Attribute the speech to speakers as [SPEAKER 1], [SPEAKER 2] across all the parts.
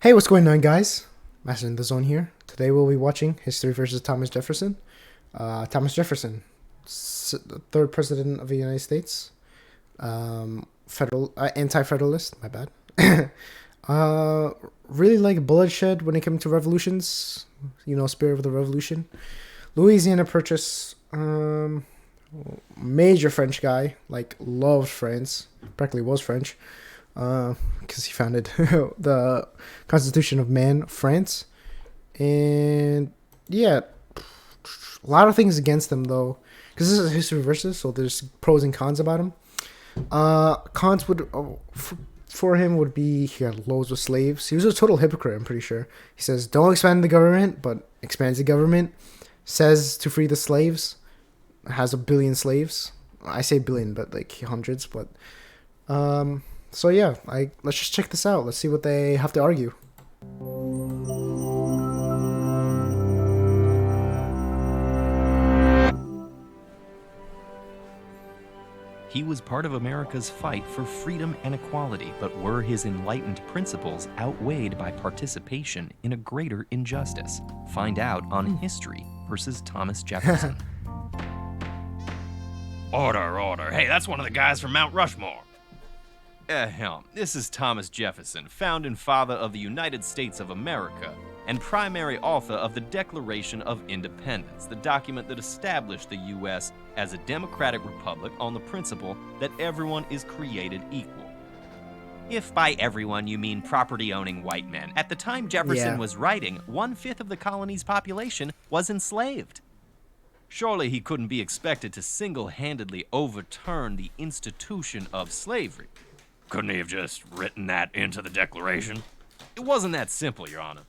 [SPEAKER 1] Hey, what's going on, guys? Master in the Zone here. Today we'll be watching History versus Thomas Jefferson. Thomas Jefferson, the third president of the United States. Anti-federalist. My bad. Really like bloodshed when it came to revolutions. Spirit of the revolution. Louisiana Purchase. Major French guy. Loved France. Practically was French. Because he founded the Constitution of Man, France. And yeah, a lot of things against him though, because this is history versus, so there's pros and cons about him. Cons would for him would be he had loads of slaves. He was a total hypocrite. I'm pretty sure. He says don't expand the government, but expands the government. Says to free the slaves. Has 1 billion slaves. I say billion, but like hundreds. But so yeah, let's just check this out. Let's see what they have to argue.
[SPEAKER 2] He was part of America's fight for freedom and equality, but were his enlightened principles outweighed by participation in a greater injustice? Find out on History versus Thomas Jefferson.
[SPEAKER 3] Order. Hey, that's one of the guys from Mount Rushmore.
[SPEAKER 2] This is Thomas Jefferson, founding father of the United States of America and primary author of the Declaration of Independence, the document that established the U.S. as a democratic republic on the principle that everyone is created equal. If by everyone you mean property-owning white men, at the time Jefferson was writing, 1/5 of the colony's population was enslaved. Surely he couldn't be expected to single-handedly overturn the institution of slavery.
[SPEAKER 3] Couldn't he have just written that into the Declaration?
[SPEAKER 2] It wasn't that simple, Your Honor.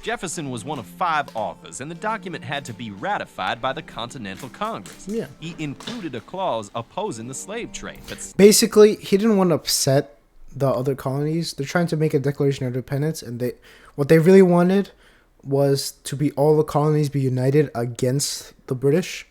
[SPEAKER 2] Jefferson was one of 5 authors, and the document had to be ratified by the Continental Congress.
[SPEAKER 1] Yeah.
[SPEAKER 2] He included a clause opposing the slave trade.
[SPEAKER 1] Basically, he didn't want to upset the other colonies. They're trying to make a Declaration of Independence, and what they really wanted was to be all the colonies be united against the British.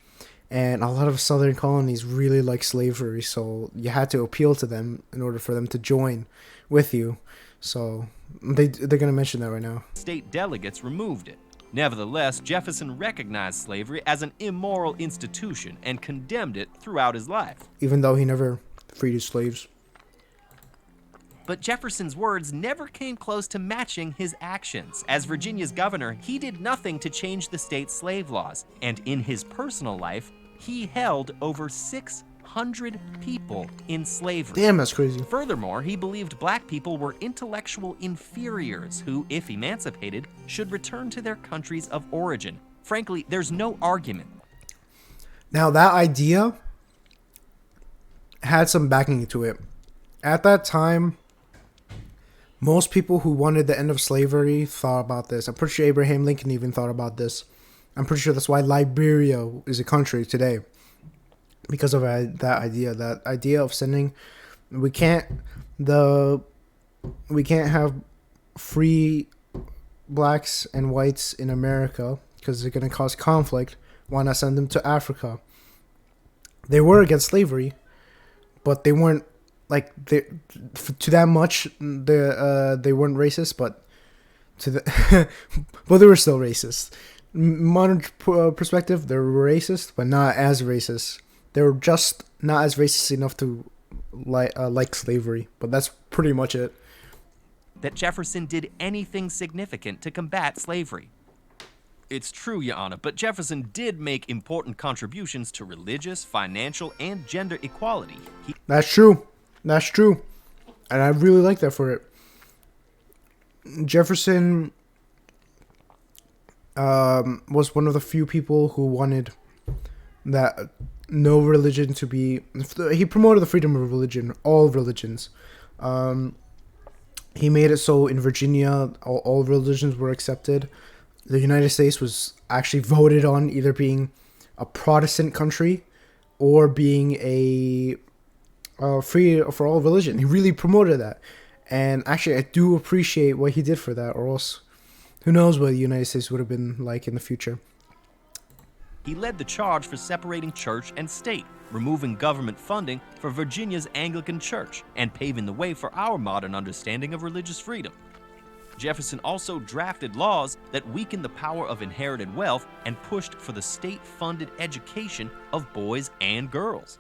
[SPEAKER 1] And a lot of southern colonies really like slavery, so you had to appeal to them in order for them to join with you. So they're going to mention that right now.
[SPEAKER 2] State delegates removed it. Nevertheless, Jefferson recognized slavery as an immoral institution and condemned it throughout his life.
[SPEAKER 1] Even though he never freed his slaves.
[SPEAKER 2] But Jefferson's words never came close to matching his actions. As Virginia's governor, he did nothing to change the state's slave laws. And in his personal life, he held over 600 people in slavery.
[SPEAKER 1] Damn, that's crazy.
[SPEAKER 2] Furthermore, he believed black people were intellectual inferiors who, if emancipated, should return to their countries of origin. Frankly, there's no argument.
[SPEAKER 1] Now, that idea had some backing to it. At that time, most people who wanted the end of slavery thought about this. I'm pretty sure Abraham Lincoln even thought about this. I'm pretty sure that's why Liberia is a country today. Because of that idea of sending, we can't have free blacks and whites in America because they're going to cause conflict. Why not send them to Africa? They were against slavery, but they weren't to that much. They weren't racist, but but they were still racist. Modern perspective, they were racist, but not as racist. They were just not as racist enough to like slavery, but that's pretty much it.
[SPEAKER 2] That Jefferson did anything significant to combat slavery. It's true, Your Honor, but Jefferson did make important contributions to religious, financial, and gender equality.
[SPEAKER 1] That's true. And I really like that for it. Jefferson was one of the few people who wanted that no religion to be... He promoted the freedom of religion, all religions. He made it so in Virginia, all religions were accepted. The United States was actually voted on either being a Protestant country or being a free for all religion. He really promoted that. And actually, I do appreciate what he did for that, or else who knows what the United States would have been like in the future.
[SPEAKER 2] He led the charge for separating church and state, removing government funding for Virginia's Anglican Church, and paving the way for our modern understanding of religious freedom. Jefferson also drafted laws that weakened the power of inherited wealth and pushed for the state-funded education of boys and girls.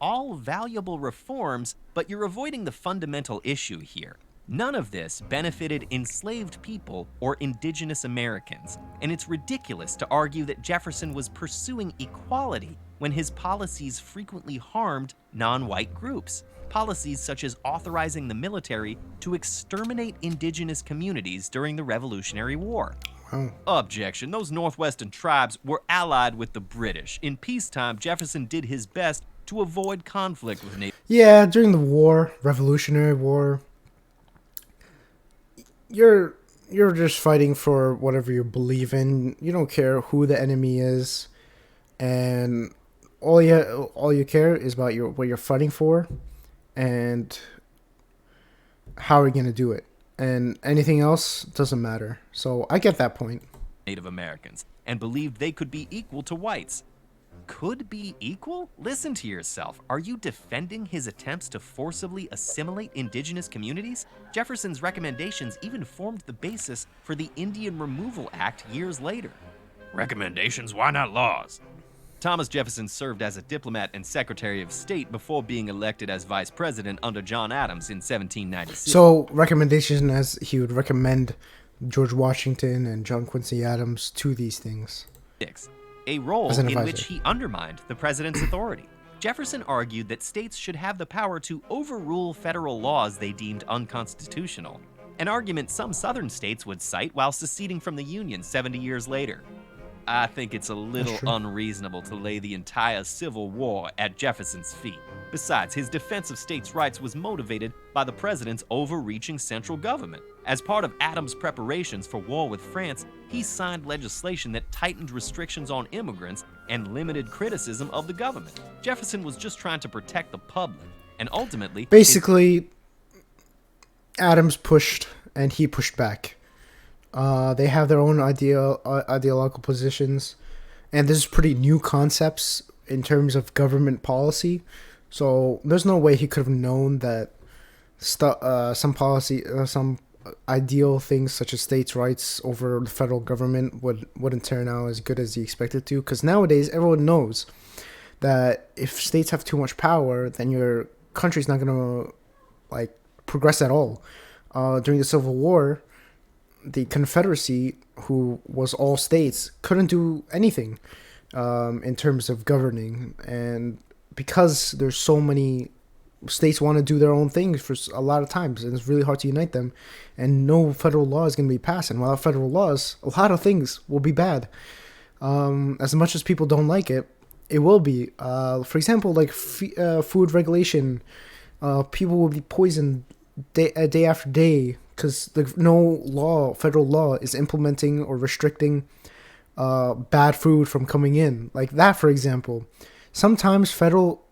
[SPEAKER 2] All valuable reforms, but you're avoiding the fundamental issue here. None of this benefited enslaved people or indigenous Americans, and it's ridiculous to argue that Jefferson was pursuing equality when his policies frequently harmed non-white groups. Policies such as authorizing the military to exterminate indigenous communities during the Revolutionary War.
[SPEAKER 1] Wow.
[SPEAKER 2] Objection. Those Northwestern tribes were allied with the British. In peacetime, Jefferson did his best to avoid conflict with Native.
[SPEAKER 1] Yeah, during the war, Revolutionary War, you're just fighting for whatever you believe in. You don't care who the enemy is, and all you care is about what you're fighting for, and how are you gonna do it. And anything else doesn't matter. So I get that point.
[SPEAKER 2] Native Americans and believed they could be equal to whites. Could be equal? Listen to yourself. Are you defending his attempts to forcibly assimilate indigenous communities? Jefferson's recommendations even formed the basis for the Indian Removal Act years later.
[SPEAKER 3] Recommendations? Why not laws?
[SPEAKER 2] Thomas Jefferson served as a diplomat and Secretary of State before being elected as vice president under John Adams in 1796.
[SPEAKER 1] So recommendation, as he would recommend George Washington and John Quincy Adams to these things.
[SPEAKER 2] A role
[SPEAKER 1] As an
[SPEAKER 2] in
[SPEAKER 1] advisor.
[SPEAKER 2] which he undermined the president's authority. Jefferson argued that states should have the power to overrule federal laws they deemed unconstitutional, an argument some southern states would cite while seceding from the Union 70 years later. I think it's a little
[SPEAKER 1] true.
[SPEAKER 2] unreasonable to lay the entire Civil War at Jefferson's feet. Besides, his defense of states' rights was motivated by the president's overreaching central government. As part of Adams' preparations for war with France, he signed legislation that tightened restrictions on immigrants and limited criticism of the government. Jefferson was just trying to protect the public, and ultimately,
[SPEAKER 1] Basically, Adams pushed and he pushed back. They have their own ideological positions, and this is pretty new concepts in terms of government policy. So there's no way he could have known that some ideal things such as states' rights over the federal government wouldn't turn out as good as he expected to. Because nowadays everyone knows that if states have too much power, then your country's not gonna progress at all. During the Civil War, the Confederacy, who was all states, couldn't do anything in terms of governing, and because there's so many states want to do their own things for a lot of times, and it's really hard to unite them, and no federal law is going to be passed, and without federal laws, a lot of things will be bad. As much as people don't like it, it will be. For example, food regulation, people will be poisoned day after day because no federal law is implementing or restricting bad food from coming in. Like that, for example. Sometimes federal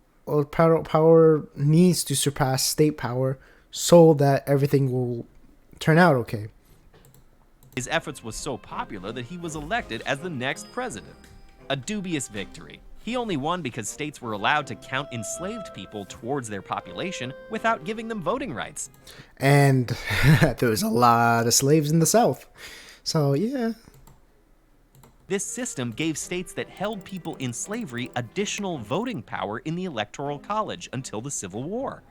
[SPEAKER 1] power needs to surpass state power so that everything will turn out okay.
[SPEAKER 2] his efforts was so popular that he was elected as the next president. A dubious victory. He only won because states were allowed to count enslaved people towards their population without giving them voting rights.
[SPEAKER 1] And there was a lot of slaves in the South. So, yeah.
[SPEAKER 2] This system gave states that held people in slavery additional voting power in the Electoral College until the Civil War.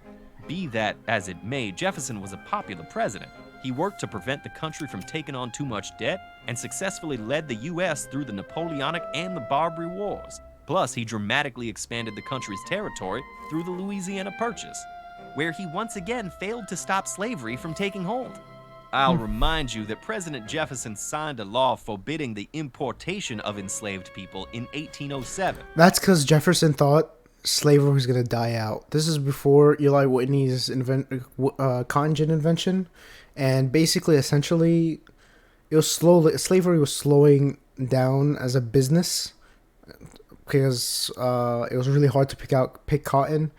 [SPEAKER 2] Be that as it may, Jefferson was a popular president. He worked to prevent the country from taking on too much debt and successfully led the U.S. through the Napoleonic and the Barbary Wars. Plus, he dramatically expanded the country's territory through the Louisiana Purchase, where he once again failed to stop slavery from taking hold. I'll remind you that President Jefferson signed a law forbidding the importation of enslaved people in 1807.
[SPEAKER 1] That's because Jefferson thought slavery was going to die out. This is before Eli Whitney's cotton gin invention. And basically, essentially, slavery was slowing down as a business because it was really hard to pick cotton,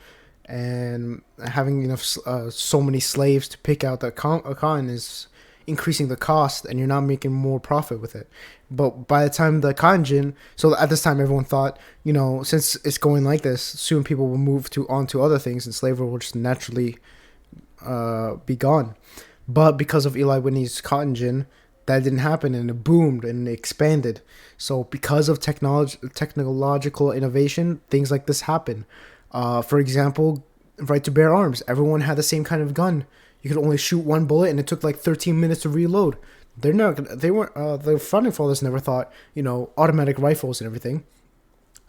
[SPEAKER 1] and having enough so many slaves to pick out the cotton is increasing the cost, and you're not making more profit with it. But by the time the cotton gin, so at this time everyone thought, since it's going like this, soon people will move on to other things, and slavery will just naturally be gone. But because of Eli Whitney's cotton gin, that didn't happen, and it boomed and it expanded. So because of technological innovation, things like this happen. For example, right to bear arms. Everyone had the same kind of gun. You could only shoot one bullet, and it took like 13 minutes to reload. They're not. They weren't. The founding fathers never thought, automatic rifles and everything.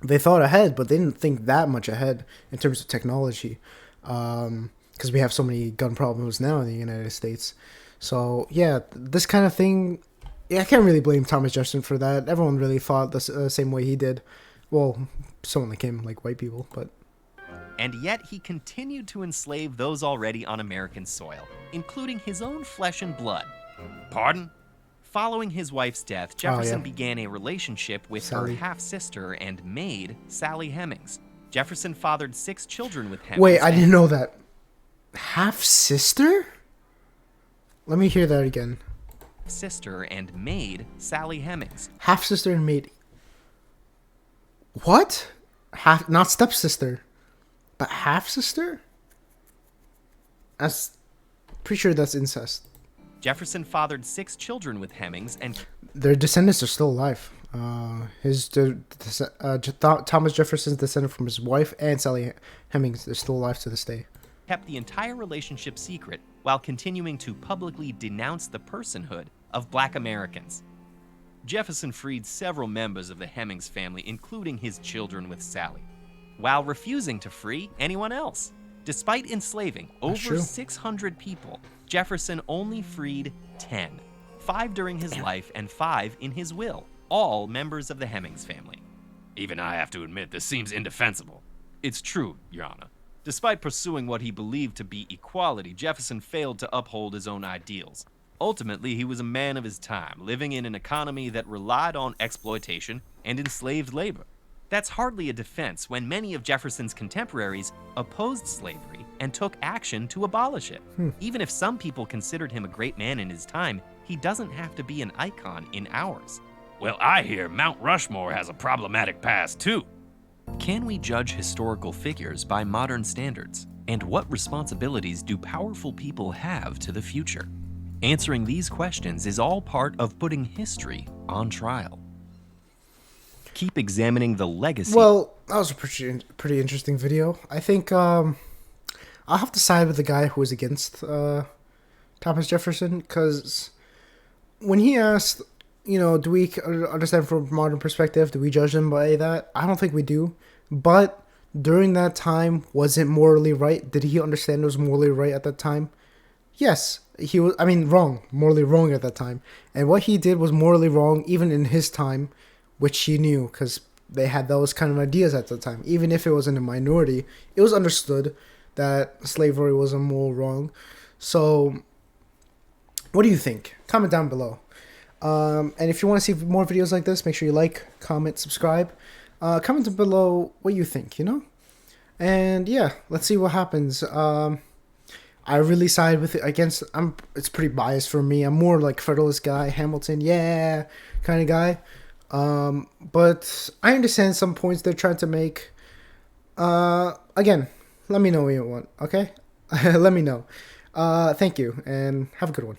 [SPEAKER 1] They thought ahead, but they didn't think that much ahead in terms of technology, because we have so many gun problems now in the United States. So yeah, this kind of thing, yeah, I can't really blame Thomas Jefferson for that. Everyone really thought the same way he did. Well, someone like him, like white people, but
[SPEAKER 2] And yet he continued to enslave those already on American soil, including his own flesh and blood.
[SPEAKER 3] Pardon?
[SPEAKER 2] Following his wife's death, Jefferson
[SPEAKER 1] yeah.
[SPEAKER 2] began a relationship with
[SPEAKER 1] Sally.
[SPEAKER 2] her half-sister and maid, Sally Hemings. Jefferson fathered 6 children with Hemings.
[SPEAKER 1] wait, I didn't know that. Half sister? Let me hear that again.
[SPEAKER 2] Sister and maid, Sally Hemings.
[SPEAKER 1] Half sister and maid. What? Half, not stepsister, but half sister? That's pretty sure that's incest.
[SPEAKER 2] Jefferson fathered 6 children with Hemings and
[SPEAKER 1] Their descendants are still alive. Thomas Jefferson's descended from his wife and Sally Hemings. They're still alive to this day.
[SPEAKER 2] kept the entire relationship secret while continuing to publicly denounce the personhood of Black Americans. Jefferson freed several members of the Hemings family, including his children with Sally, while refusing to free anyone else. Despite enslaving over
[SPEAKER 1] true.
[SPEAKER 2] 600 people, Jefferson only freed 10, 5 during his life and 5 in his will, all members of the Hemings family.
[SPEAKER 3] Even I have to admit, this seems indefensible.
[SPEAKER 2] It's true, Your Honor. Despite pursuing what he believed to be equality, Jefferson failed to uphold his own ideals. Ultimately, he was a man of his time, living in an economy that relied on exploitation and enslaved labor. That's hardly a defense when many of Jefferson's contemporaries opposed slavery and took action to abolish it. Even if some people considered him a great man in his time, he doesn't have to be an icon in ours.
[SPEAKER 3] Well, I hear Mount Rushmore has a problematic past, too.
[SPEAKER 2] Can we judge historical figures by modern standards? And what responsibilities do powerful people have to the future? Answering these questions is all part of putting history on trial. Keep examining the legacy.
[SPEAKER 1] Well, that was a pretty interesting video. I think I'll have to side with the guy who was against Thomas Jefferson, because when he asked, do we understand from a modern perspective? Do we judge them by that? I don't think we do. But during that time, was it morally right? Did he understand it was morally right at that time? Yes, he was. I mean, wrong, morally wrong at that time. And what he did was morally wrong, even in his time, which he knew, because they had those kind of ideas at the time. Even if it was in a minority, it was understood that slavery was a moral wrong. So, what do you think? Comment down below. And if you want to see more videos like this, make sure you like, comment, subscribe. Comment below what you think, And yeah, let's see what happens. I really side with it against. It's pretty biased for me. I'm more like Federalist guy, Hamilton, yeah, kind of guy. But I understand some points they're trying to make. Again, let me know what you want, okay? Let me know. Thank you, and have a good one.